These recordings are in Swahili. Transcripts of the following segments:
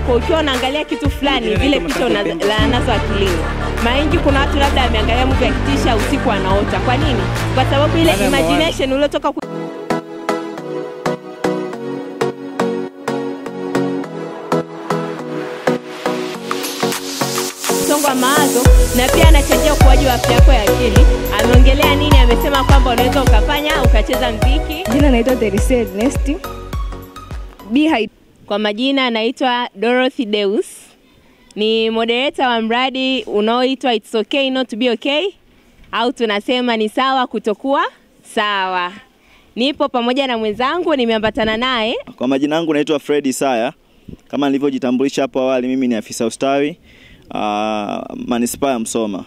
yako ukiwa unaangalia kitu fulani vile picha unazo akilini. Mara nyingi kuna watu labda ameangalia movie akitisha usiku anaota. Kwa nini? Kwa sababu ile imagination uliotoka msongo wa mawazo na pia anachangia ukuaji wa afya yako ya akili. Ameongelea nini? Amesema kwamba unaweza ukacheza muziki. Jina naitwa Teresa Ernest. Kwa majina anaitwa Dorothy Deus. Ni moderator wa mradi unaoitwa It's Okay Not to Be Okay, au tunasema ni sawa kutokuwa sawa. Nipo pamoja na mwenzangu, nimeambatana naye. Kwa majina yangu naitwa Fred Isaya. Kama nilivyojitambulisha hapo awali, mimi ni afisa ustawi manispaa ya Msoma.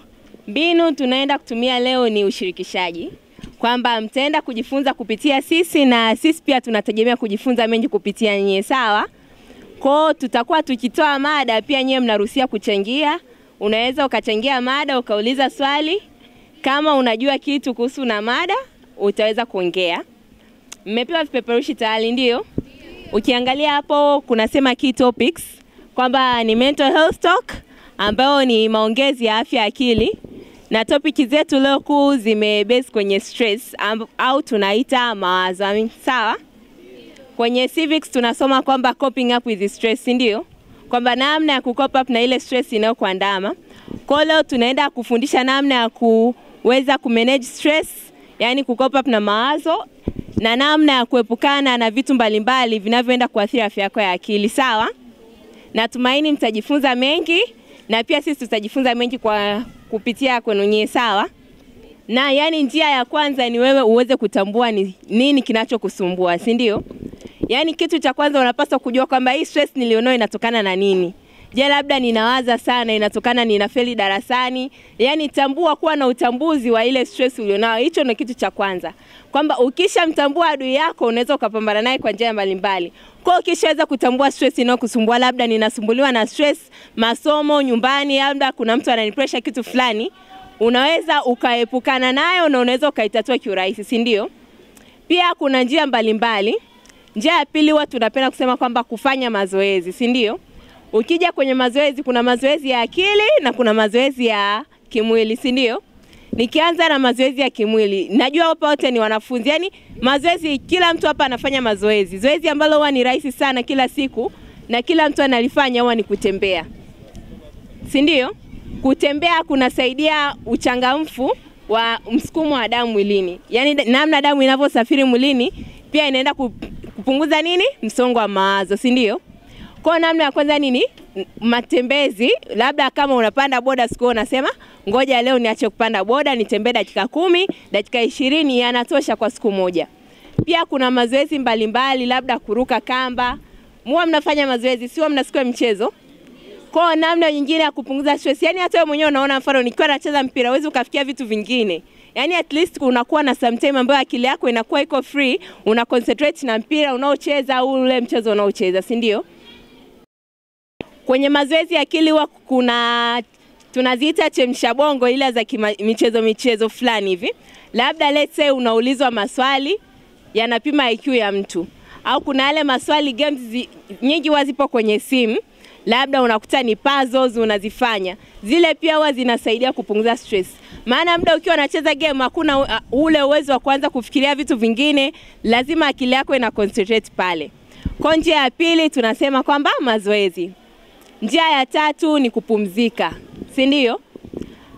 Mbinu tunaenda kutumia leo ni ushirikishaji. Kwamba mtaenda kujifunza kupitia sisi na sisi pia tunategemea kujifunza mengi kupitia nyie, sawa? Kwa tutakuwa tukitoa mada, pia nyie mnaruhusiwa kuchangia. Unaweza ukachangia mada, ukauliza swali. Kama unajua kitu kuhusu na mada, utaweza kuongea. Mmepewa vipeperushi tayari, ndio? Ukiangalia hapo kunasema key topics, kwamba ni mental health talk, ambao ni maongezi ya afya akili. Na topic zetu leo kuu zimebase kwenye stress au tunaita mawazo, sawa? Kwenye civics tunasoma kwamba coping up with stress, ndio? Kwamba namna ya kucope up na ile stress inayokuandama. Kwa leo tunaenda kufundisha namna ya kuweza kumanage stress, yani kucope up na mawazo, na namna ya kuepukana na vitu mbalimbali vinavyoenda kuathiri afya yako ya akili, sawa? Natumaini mtajifunza mengi na pia sisi tutajifunza mengi kwa kupitia kwenu nyie, sawa? Na yani njia ya kwanza ni wewe uweze kutambua ni nini kinachokusumbua, si ndio? Yani kitu cha kwanza unapaswa kujua kwamba hii stress nilionayo inatokana na nini. Je, labda ninawaza sana inatokana ninafeli darasani? Yani tambua, kuwa na utambuzi wa ile stress ulionayo. Hicho ndio kitu cha kwanza. Kwamba ukishamtambua adui yako unaweza ukapambana naye kwa njia mbalimbali. Kwa ukishaweza kutambua stress inayokusumbua, labda ninasumbuliwa na stress masomo, nyumbani, labda kuna mtu ananipresha kitu fulani, unaweza ukaepukana nayo na unaweza ukaitatua kiurahisi, si ndio? Pia kuna njia mbalimbali. Njia ya pili huwa tunapenda kusema kwamba kufanya mazoezi, si ndio? Ukija kwenye mazoezi, kuna mazoezi ya akili na kuna mazoezi ya kimwili, si ndio? Nikianza na mazoezi ya kimwili, najua hapa wote ni wanafunzi, yani mazoezi kila mtu hapa anafanya mazoezi. Zoezi ambalo huwa ni rahisi sana kila siku na kila mtu analifanya huwa ni kutembea, si ndio? Kutembea kunasaidia uchangamfu wa msukumo wa damu mwilini. Yani namna damu inavyosafiri mwilini pia inaenda kupunguza nini? Msongo wa mawazo, si ndio? Kwa namna ya kwanza nini? Matembezi. Labda kama unapanda boda siku unasema ngoja leo niache kupanda boda, nitembee dakika 10, dakika 20 yanatosha kwa siku moja. Pia kuna mazoezi mbalimbali, labda kuruka kamba. Mwa mnafanya mazoezi, sio mnasikia mchezo. Kwa namna nyingine ya kupunguza stress, yani hata wewe mwenyewe unaona, mfano nikiwa nacheza mpira uweze ukafikia vitu vingine. Yani at least unakuwa na sometime ambayo akili yako inakuwa iko free, una concentrate na mpira unaocheza au ule mchezo unaocheza, si ndio? Kwenye mazoezi ya akili huwa kuna tunaziita chemsha bongo, ile za michezo fulani hivi. Labda let's say unaulizwa maswali yanapima IQ ya mtu, au kuna yale maswali games nyingi wazipo kwenye simu, labda unakuta ni puzzles unazifanya. Zile pia huwa zinasaidia kupunguza stress. Maana muda ukiwa unacheza game hakuna ule uwezo wa kuanza kufikiria vitu vingine, lazima akili yako ina concentrate pale. Kwa njia ya pili tunasema kwamba mazoezi. Njia ya tatu ni kupumzika, si ndio?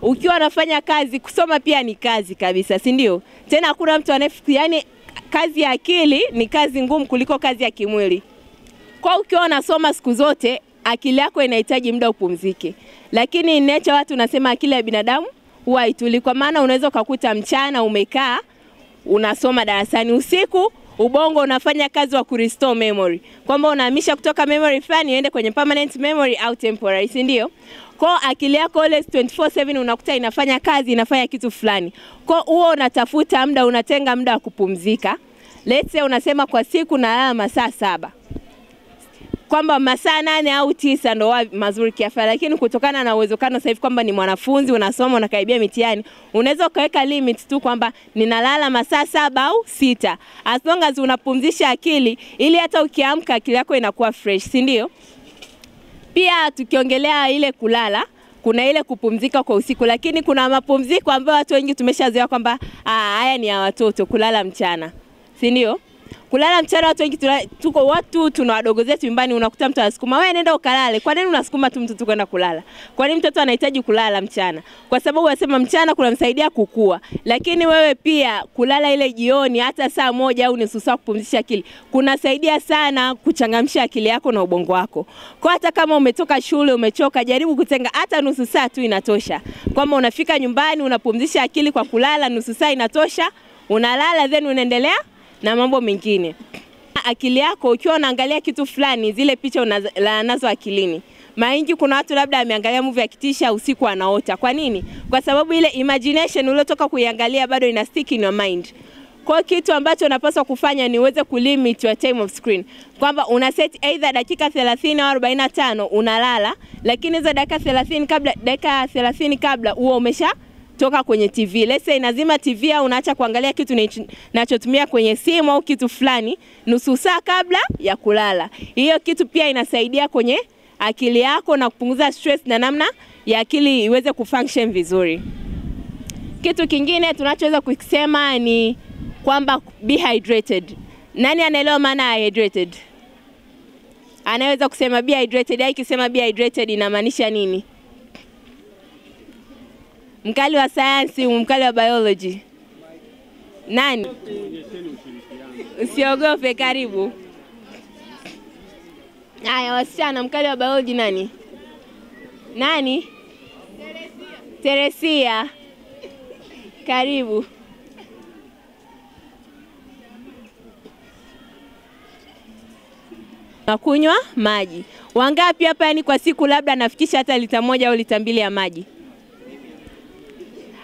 Ukiwa unafanya kazi, kusoma pia ni kazi kabisa, si ndio? Tena hakuna mtu anayefikiria, yani kazi ya akili ni kazi ngumu kuliko kazi ya kimwili. Kwa ukiwa unasoma siku zote, akili yako inahitaji muda upumzike. Lakini nature watu nasema akili ya binadamu huwa haitulii. Kwa maana unaweza kukuta mchana umekaa unasoma darasani, usiku ubongo unafanya kazi wa kurestore memory. Kwamba unahamisha kutoka memory fulani iende kwenye permanent memory au temporary, si ndio? Kwa akili yako always 24/7 unakuta inafanya kazi, inafanya kitu fulani. Kwa huo unatafuta muda, unatenga muda wa kupumzika. Let's say unasema kwa siku nalala masaa 7. Kwamba masaa 8 au 9 ndo mazuri kiafya, lakini kutokana na uwezekano sasa hivi kwamba ni mwanafunzi unasoma unakaribia mitihani, unaweza ukaweka limit tu kwamba ninalala masaa 7 au 6. As long as unapumzisha akili ili hata ukiamka akili yako inakuwa fresh, si ndio? Pia tukiongelea ile kulala, kuna ile kupumzika kwa usiku, lakini kuna mapumziko ambayo watu wengi tumeshazoea kwamba haya ni ya watoto, kulala mchana. Si ndio? Kulala mchana watu wengi tuna wadogo zetu nyumbani, unakuta mtu anasukuma, wewe nenda ukalale. Kwa nini unasukuma tu mtoto kwenda kulala? Kwa nini mtoto anahitaji kulala mchana? Kwa sababu wasema mchana kunamsaidia kukua. Lakini wewe pia kulala ile jioni hata saa moja au nusu saa kupumzisha akili, kunasaidia sana kuchangamsha akili yako na ubongo wako. Kwa hata kama umetoka shule umechoka, jaribu kutenga hata nusu saa tu inatosha. Kama unafika nyumbani unapumzisha akili kwa kulala, nusu saa inatosha. Unalala then unaendelea na mambo mengine. Akili yako ukiwa unaangalia kitu fulani, zile picha unazo akilini. Maingi kuna watu labda ameangalia movie ya kitisha usiku anaota. Kwa nini? Kwa sababu ile imagination uliyotoka kuiangalia bado ina stick in your mind. Kwa kitu ambacho unapaswa kufanya ni uweze kulimit your time of screen. Kwamba una set either dakika 30 au 45 unalala, lakini hizo dakika 30 kabla huo umesha toka kwenye TV. Let's say nazima TV au unaacha kuangalia kitu ninachotumia kwenye simu au kitu fulani nusu saa kabla ya kulala. Hiyo kitu pia inasaidia kwenye akili yako na kupunguza stress na namna ya akili iweze kufunction vizuri. Kitu kingine tunachoweza kusema ni kwamba be hydrated. Nani anaelewa maana ya hydrated? Anaweza kusema be hydrated. Ikisema be hydrated inamaanisha nini? Mkali wa sayansi, mkali wa biology. Nani? Usiogope, karibu. Haya wasichana, mkali wa biology nani? Nani? Teresia. Karibu. Nakunywa maji. Wangapi hapa yani kwa siku labda nafikisha hata lita 1 au lita 2 ya maji?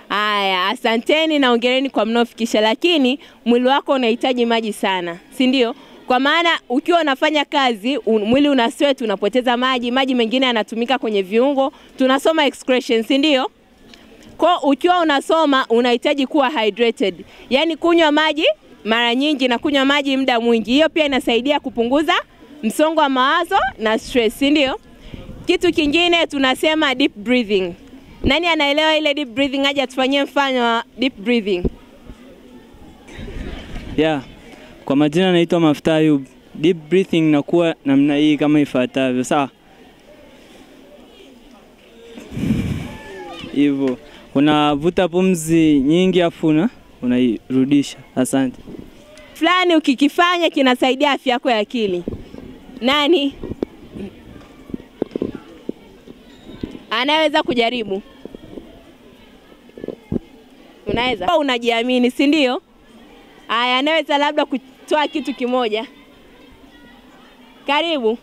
Aya, asanteni na hongereni kwa mnaofikisha, lakini mwili wako unahitaji maji sana, si ndio? Kwa maana ukiwa unafanya kazi, mwili una sweat, unapoteza maji, maji mengine yanatumika kwenye viungo, tunasoma excretion, si ndio? Kwa ukiwa unasoma unahitaji kuwa hydrated. Yaani kunywa maji mara nyingi na kunywa maji muda mwingi. Hiyo pia inasaidia kupunguza msongo wa mawazo na stress, si ndio? Kitu kingine tunasema deep breathing. Nani anaelewa ile deep breathing? Aje atufanyie mfano wa deep breathing. Kwa majina naitwa Maftayu. Deep breathing inakuwa namna hii kama ifuatavyo. Sawa? Hivyo. Unavuta pumzi nyingi afu unairudisha. Asante. Fulani ukikifanya kinasaidia afya yako ya akili. Nani? Anaweza kujaribu? Unaweza? Unajiamini, si ndio? Aya, anaweza labda kutoa kitu kimoja. Karibu.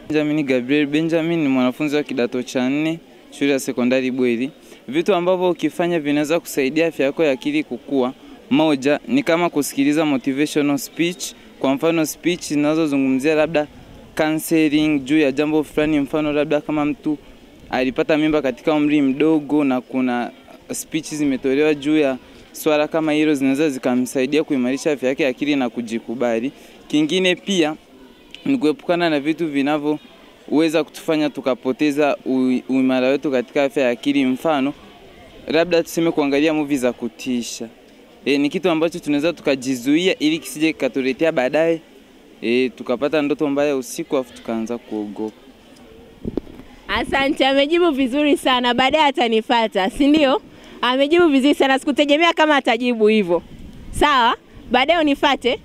Benjamin Gabriel. Benjamin ni mwanafunzi wa kidato cha 4 shule ya sekondari Bweri. Vitu ambavyo ukifanya vinaweza kusaidia afya yako ya akili kukua. Moja ni kama kusikiliza motivational speech, kwa mfano speech zinazozungumzia labda counseling juu ya jambo fulani, mfano labda kama mtu alipata mimba katika umri mdogo na kuna speech zimetolewa juu ya swala kama hilo, zinaweza zikamsaidia kuimarisha afya yake ya akili na kujikubali. Kingine pia ni kuepukana na vitu vinavyoweza kutufanya tukapoteza uimara wetu katika afya ya akili, mfano labda tuseme kuangalia movie za kutisha. Ni kitu ambacho tunaweza tukajizuia ili kisije kikatuletea baadaye tukapata ndoto mbaya usiku afu tukaanza kuogopa. Asante, amejibu vizuri sana. Baadaye atanifuata, si ndio? Amejibu vizuri sana. Sikutegemea kama atajibu hivyo. Sawa? Baadaye unifuate.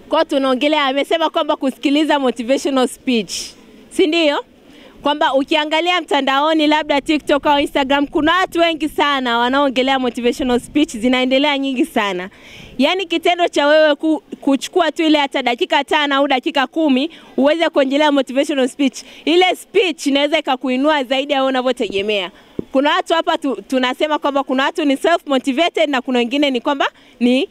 Kwa tunaongelea, amesema kwamba kusikiliza motivational speech. Si ndio? Kwamba ukiangalia mtandaoni labda TikTok au Instagram kuna watu wengi sana wanaongelea motivational speech, zinaendelea nyingi sana. Yaani kitendo cha wewe kuchukua tu ile hata dakika 5 au dakika 10 uweze kuongelea motivational speech, ile speech inaweza ikakuinua zaidi ya unavyotegemea. Kuna watu hapa tunasema kwamba kuna watu ni self motivated na kuna wengine ni kwamba ni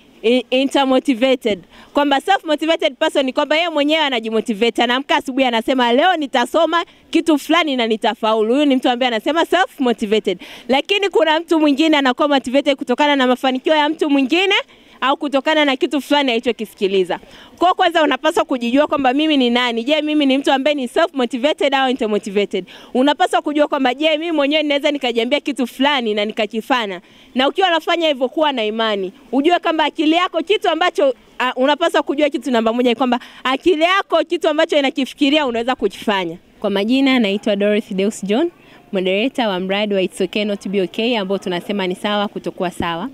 intermotivated. Kwamba self motivated person ni kwamba yeye mwenyewe anajimotivate, anaamka asubuhi anasema leo nitasoma kitu fulani na nitafaulu. Huyu ni mtu ambaye anasema self motivated. Lakini kuna mtu mwingine anakuwa motivated kutokana na mafanikio ya mtu mwingine au kutokana na kitu fulani alichokisikiliza. Kwa kwanza unapaswa kujijua kwamba mimi ni nani. Je, mimi ni mtu ambaye ni self motivated au intermotivated? Unapaswa kujua kwamba je, mimi mwenyewe ninaweza nikajiambia kitu fulani na nikakifanya. Na ukiwa unafanya hivyo, kuwa na imani. Ujue kwamba akili yako kitu ambacho unapaswa kujua kitu namba moja ni kwamba akili yako kitu ambacho inakifikiria unaweza kukifanya. Kwa majina naitwa Dorothy Deus John, moderator wa mradi wa It's Okay Not to Be Okay, ambao tunasema ni sawa kutokuwa sawa.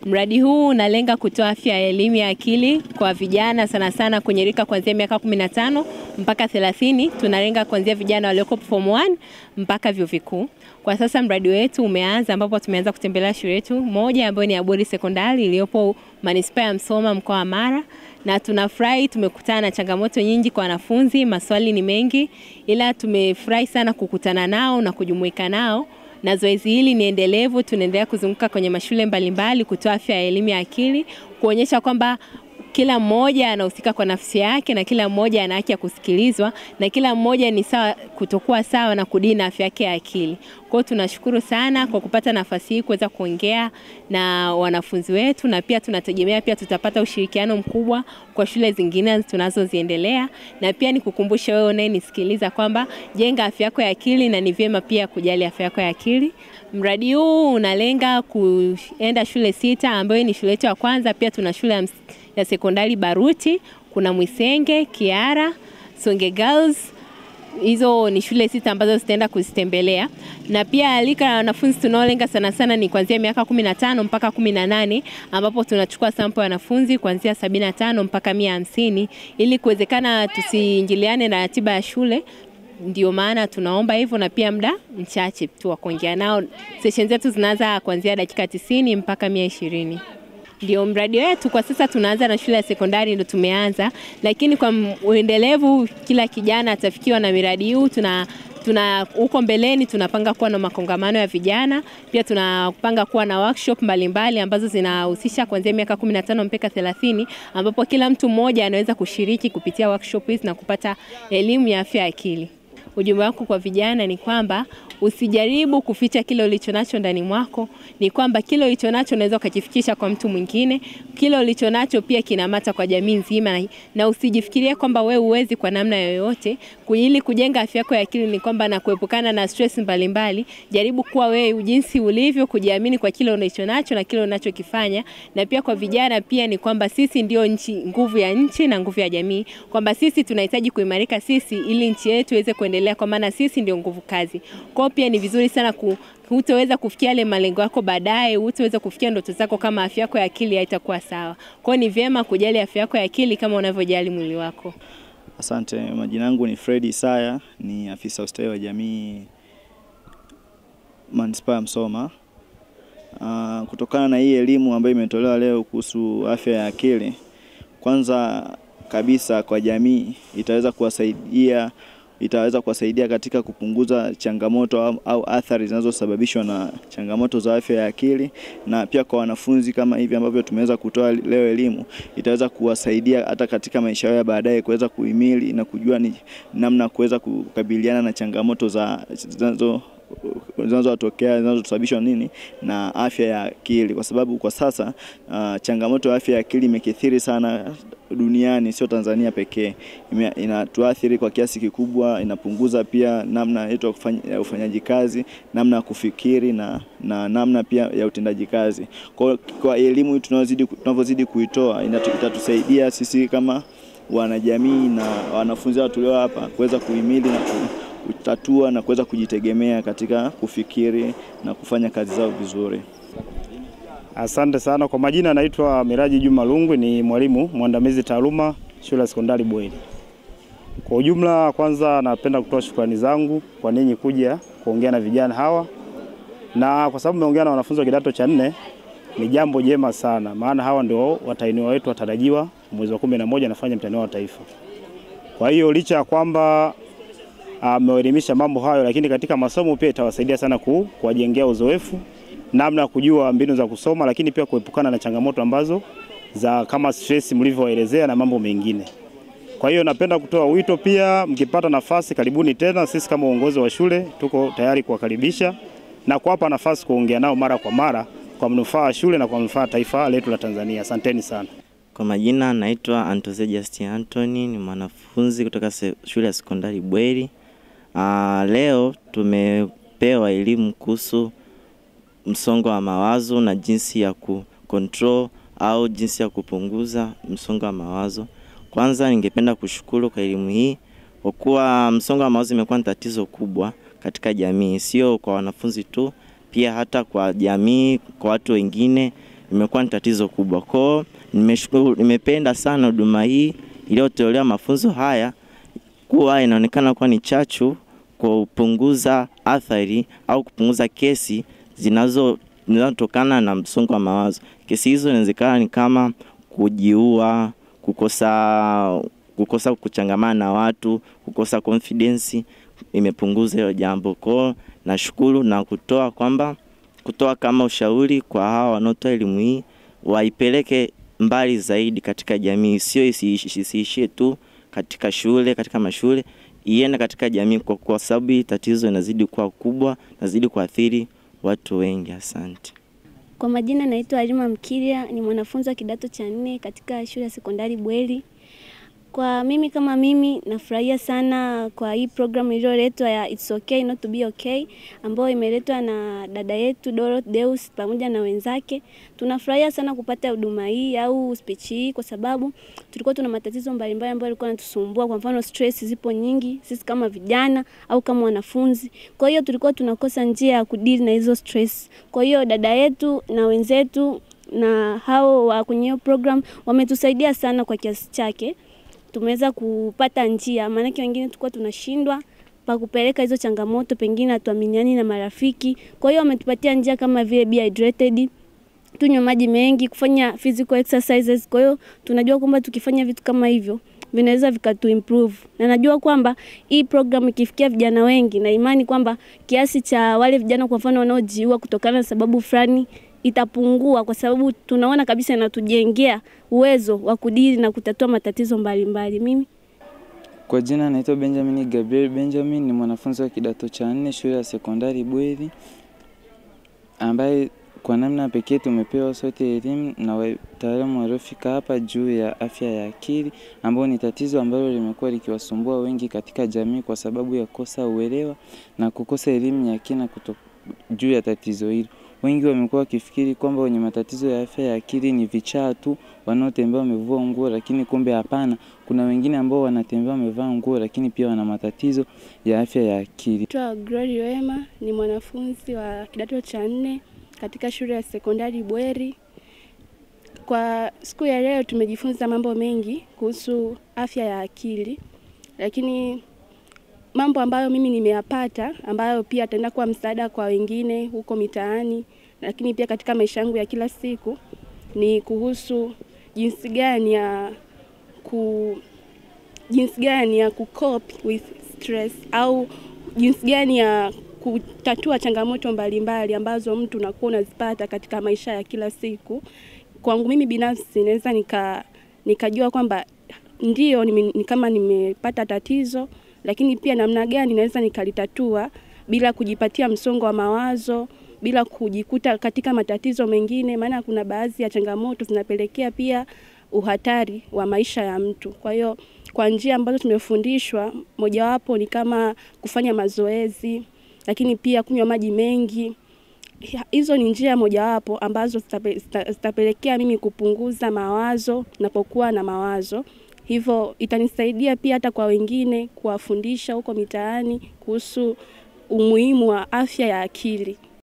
Mradi huu unalenga kutoa afya ya elimu ya akili kwa vijana sana sana kwenye rika kuanzia miaka 15 mpaka 30. Tunalenga kuanzia vijana walioko form 1 mpaka vyuo vikuu. Kwa sasa mradi wetu umeanza, ambapo tumeanza kutembelea shule yetu moja ambayo ni Aburi Sekondari iliyopo Manispaa ya Msoma, mkoa wa Mara, na tunafurahi tumekutana na changamoto nyingi kwa wanafunzi, maswali ni mengi, ila tumefurahi sana kukutana nao na kujumuika nao. Na zoezi hili ni endelevu, tunaendelea kuzunguka kwenye mashule mbalimbali kutoa afya ya elimu ya akili, kuonyesha kwamba kila mmoja anahusika kwa nafsi yake na kila mmoja ana haki ya kusikilizwa na kila mmoja ni sawa kutokuwa sawa na kudini afya yake ya akili. Kwa hiyo tunashukuru sana kwa kupata nafasi hii kuweza kuongea na wanafunzi wetu, na pia tunategemea pia tutapata ushirikiano mkubwa kwa shule zingine tunazoziendelea. Na pia nikukumbusha wewe unayenisikiliza kwamba jenga afya yako ya akili, na ni vyema pia kujali afya yako ya akili. Mradi huu unalenga kuenda shule 6 ambayo ni shule yetu ya kwanza. Pia tuna shule ya sekondari Baruti, kuna Mwisenge, Kiara, Songe Girls. Hizo ni shule 6 ambazo zitaenda kuzitembelea. Na pia alika na wanafunzi tunaolenga sana sana ni kuanzia miaka 15 mpaka 18, ambapo tunachukua sample ya wanafunzi kuanzia 75 mpaka 150 ili kuwezekana tusiingiliane na ratiba ya shule. Ndio maana tunaomba hivyo, na pia muda mchache tu wa kuongea nao. Session zetu zinaanza kuanzia dakika 90 mpaka 120. Ndio mradi wetu kwa sasa. Tunaanza na shule ya sekondari, ndio tumeanza, lakini kwa uendelevu kila kijana atafikiwa na miradi huu. Tuna huko mbeleni tunapanga kuwa na makongamano ya vijana, pia tunapanga kuwa na workshop mbalimbali ambazo zinahusisha kuanzia miaka 15 mpaka 30, ambapo kila mtu mmoja anaweza kushiriki kupitia workshop hizi na kupata elimu ya afya ya akili. Ujumbe wangu kwa vijana ni kwamba usijaribu kuficha kile ulichonacho ndani mwako. Ni kwamba kile ulichonacho unaweza kukifikisha kwa mtu mwingine. Kile ulichonacho pia kinamata kwa jamii nzima, na usijifikirie kwamba wewe uwezi kwa namna yoyote. Ili kujenga afya yako ya akili ni kwamba na kuepukana na stress mbalimbali, jaribu kuwa wewe jinsi ulivyo, kujiamini kwa kile ulichonacho na kile unachokifanya. Na pia kwa vijana pia ni kwamba sisi ndio nguvu ya nchi na nguvu ya jamii, kwamba sisi tunahitaji kuimarika sisi ili nchi yetu iweze kuendelea, kwa maana sisi ndio nguvu kazi. Kwa pia ni vizuri sana hutaweza kufikia yale malengo yako baadaye, hutaweza kufikia ndoto zako kama afya yako ya akili haitakuwa sawa. Kwa ni vyema kujali afya yako ya akili kama unavyojali mwili wako. Asante. Majina yangu ni Fred Isaya, ni afisa ustawi wa jamii Manispaa ya Msoma. Kutokana na hii elimu ambayo imetolewa leo kuhusu afya ya akili, kwanza kabisa kwa jamii itaweza kuwasaidia katika kupunguza changamoto au athari zinazosababishwa na changamoto za afya ya akili. Na pia kwa wanafunzi kama hivi ambavyo tumeweza kutoa leo elimu, itaweza kuwasaidia hata katika maisha yao ya baadaye kuweza kuhimili na kujua ni namna kuweza kukabiliana na changamoto zinazosababishwa na afya ya akili, kwa sababu kwa sasa changamoto ya afya ya akili imekithiri sana duniani, sio Tanzania pekee. Inatuathiri kwa kiasi kikubwa, inapunguza pia namna yetu ya ufanyaji kazi, namna ya kufikiri na namna pia ya utendaji kazi. Kwa elimu tunavyozidi kuitoa, itatusaidia sisi kama wanajamii na wanafunzi wetu tulio hapa kuweza kuhimili na kutatua na kuweza kujitegemea katika kufikiri na kufanya kazi zao vizuri. Asante sana. Kwa majina naitwa Miraji Juma Lungwe, ni mwalimu mwandamizi taaluma shule ya sekondari Bweri. Kwa ujumla, kwanza napenda kutoa shukrani zangu kwa ninyi kuja kuongea na vijana hawa, na kwa sababu mmeongea na wanafunzi wa kidato cha 4 ni jambo jema sana, maana hawa ndio watahiniwa wetu watarajiwa mwezi wa 11 nafanya mtihani wa taifa. Kwa hiyo licha ya kwamba ameelimisha mambo hayo, lakini katika masomo pia itawasaidia sana kuwajengea uzoefu, namna ya kujua mbinu za kusoma, lakini pia kuepukana na changamoto ambazo za kama stress mlivyoelezea na mambo mengine. Kwa hiyo napenda kutoa wito pia, mkipata nafasi karibuni tena. Sisi kama uongozi wa shule tuko tayari kuwakaribisha na kuwapa nafasi kuongea nao mara kwa mara kwa manufaa ya shule na kwa manufaa ya taifa letu la Tanzania. Asanteni sana. Kwa majina naitwa Antoze Justin Anthony, ni mwanafunzi kutoka shule ya sekondari Bweri. Leo tumepewa elimu kuhusu msongo wa mawazo na jinsi ya kucontrol au jinsi ya kupunguza msongo wa mawazo. Kwanza ningependa kushukuru kwa elimu hii kwa kuwa msongo wa mawazo imekuwa tatizo kubwa katika jamii, sio kwa wanafunzi tu, pia hata kwa jamii, kwa watu wengine imekuwa tatizo kubwa. Kwa nimeshukuru, nimependa sana huduma hii iliyotolewa mafunzo haya, kuwa inaonekana kuwa ni chachu kwa kupunguza athari au kupunguza kesi zinazotokana na msongo wa mawazo. Kesi hizo inawezekana ni kama kujiua, kukosa kuchangamana na watu, kukosa confidence. Imepunguza hiyo jambo. Kwa nashukuru na kutoa kama ushauri kwa hawa wanaotoa elimu hii, waipeleke mbali zaidi katika jamii, sio isiishie tu katika shule, katika mashule, iende katika jamii kwa sababu tatizo linazidi kuwa kubwa, linazidi kuathiri watu wengi. Asante. Kwa majina naitwa Halima Mkiria, ni mwanafunzi wa kidato cha 4 katika shule ya sekondari Bweri. Kwa mimi kama mimi nafurahia sana kwa hii program iliyoletwa ya It's Okay Not to Be Okay, ambayo imeletwa na dada yetu Dorothy Deus pamoja na wenzake. Tunafurahia sana kupata huduma hii au speech hii kwa sababu tulikuwa tuna matatizo mbalimbali ambayo yalikuwa yanatusumbua. Kwa mfano stress zipo nyingi sisi kama vijana au kama wanafunzi. Kwa hiyo tulikuwa tunakosa njia ya kudili na hizo stress. Kwa hiyo dada yetu na wenzetu na hao wa kwenye program wametusaidia sana kwa kiasi chake. Tumeweza kupata njia, maana wengine tulikuwa tunashindwa pa kupeleka hizo changamoto, pengine hatuaminiani na marafiki. Kwa hiyo wametupatia njia kama vile be hydrated, tunywe maji mengi, kufanya physical exercises. Kwa hiyo tunajua kwamba tukifanya vitu kama hivyo vinaweza vikatu improve. Na najua kwamba hii program ikifikia vijana wengi, na imani kwamba kiasi cha wale vijana kwa mfano wanaojiua kutokana na sababu fulani itapungua, kwa sababu tunaona kabisa inatujengea uwezo wa kudili na kutatua matatizo mbalimbali. Mimi kwa jina naitwa Benjamin Gabriel Benjamin, ni mwanafunzi wa kidato cha 4 shule ya sekondari Bweri, ambaye kwa namna pekee tumepewa sote elimu na wataalamu waliofika hapa juu ya afya ya akili, ambao ni tatizo ambalo limekuwa likiwasumbua wengi katika jamii kwa sababu ya kosa uelewa na kukosa elimu ya kina juu ya tatizo hilo. Wengi wamekuwa wakifikiri kwamba wenye matatizo ya afya ya akili ni vichaa tu wanaotembea wamevua nguo, lakini kumbe hapana. Kuna wengine ambao wanatembea wamevaa nguo lakini pia wana matatizo ya afya ya akili. Naitwa Glory Wema, ni mwanafunzi wa kidato cha 4 katika shule ya sekondari Bweri. Kwa siku ya leo tumejifunza mambo mengi kuhusu afya ya akili, lakini mambo ambayo mimi nimeyapata ambayo pia ataenda kuwa msaada kwa wengine huko mitaani, lakini pia katika maisha yangu ya kila siku, ni kuhusu jinsi gani ya cope with stress, au jinsi gani ya kutatua changamoto mbalimbali ambazo mtu unakuwa unazipata katika maisha ya kila siku. Kwangu mimi binafsi naweza nikajua kwamba ndio ni kama nimepata tatizo, lakini pia namna gani naweza nikalitatua bila kujipatia msongo wa mawazo, bila kujikuta katika matatizo mengine, maana kuna baadhi ya changamoto zinapelekea pia uhatari wa maisha ya mtu. Kwa hiyo kwa njia ambazo tumefundishwa, mojawapo ni kama kufanya mazoezi, lakini pia kunywa maji mengi. Hizo ni njia mojawapo ambazo zitapelekea mimi kupunguza mawazo napokuwa na mawazo. Hivyo itanisaidia pia hata kwa wengine kuwafundisha huko mitaani kuhusu umuhimu wa afya ya akili.